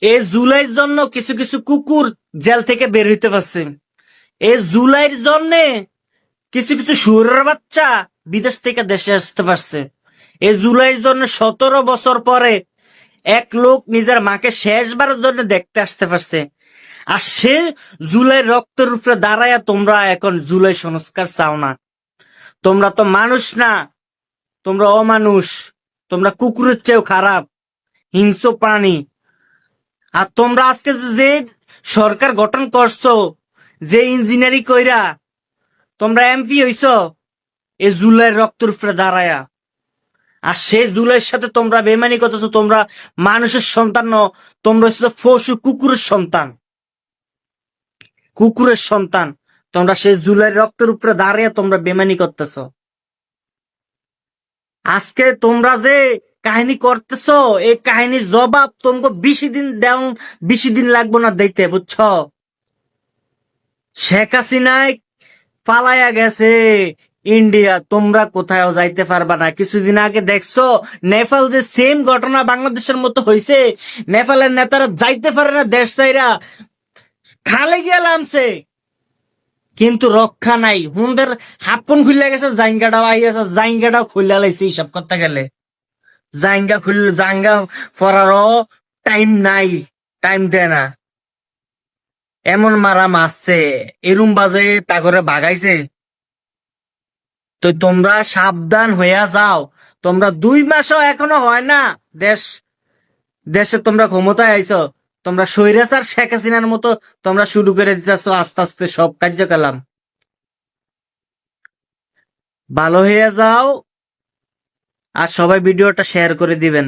এই জুলাইয়ের জন্য কিছু কিছু কুকুর জেল থেকে বের হইতে পারছে। এই জুলাইয়ের জন্য কিছু কিছু শুয়োরের বাচ্চা বিদেশ থেকে দেশে আসতে পারছে। এই জুলাইয়ের জন্য 17 বছর পরে এক লোক নিজের মাকে শেষবারের জন্য দেখতে আসতে পারছে। আর সে জুলাই রক্তের উপরে দাঁড়ায়া তোমরা এখন জুলাই সংস্কার চাও না। তোমরা তো মানুষ না, তোমরা অমানুষ, তোমরা কুকুরের চেয়েও খারাপ, হিংস্র প্রাণী। আর তোমরা আজকে যে সরকার গঠন করছো, যে ইঞ্জিনিয়ারিং কইরা তোমরা এমপি হইছো, এই জুলাই রক্তের উপরে দাঁড়ায়া। আর সেই জুলাইয়ের সাথে তোমরা বেমানি করতেছো। তোমরা মানুষের সন্তান ন, তোমরা হচ্ছে পশু, কুকুরের সন্তান, কুকুরের সন্তান। তোমরা সেই জুলাই রক্তের উপরে দাঁড়িয়ে তোমরা বেমানি করতেছো। আজকে তোমরা যে কাহিনী করতেছো, এই কাহিনীর জবাব তোমাকে বেশি দিন লাগবো না দিতে, বুঝছো? শেখ হাসিনায় পালাইয়া গেছে ইন্ডিয়া, তোমরা কোথাও যাইতে পারবা না। কিছুদিন আগে দেখছো নেপাল যে সেম ঘটনা বাংলাদেশের মতো হয়েছে, নেপালের নেতারা যাইতে পারে না দেশ চাইরা, খালে গিয়ে নামছে, কিন্তু রক্ষা নাই। হুনদের হাপ্পন খুলে গেছে, জাইঙ্গাটাও আইয়াছে, জাইঙ্গাটাও খুলে লাইছে। হিসাব করতে গেলে জাঙ্গা পরারও টাইম নাই, টাইম দেয় না। এমন মারা মারছে, এরুম বাজে তাগরে ভাগাইছে। তো তোমরা সাবধান হইয়া যাও। তোমরা 2 মাসও এখনো হয় না দেশে তোমরা ক্ষমতায় আইছো, তোমরা স্বৈরাচার শেখ হাসিনার মতো তোমরা শুরু করে দিতেছো আস্তে আস্তে সব কার্যকলাপ। ভালো হইয়া যাও, আর সবাই ভিডিওটা শেয়ার করে দিবেন।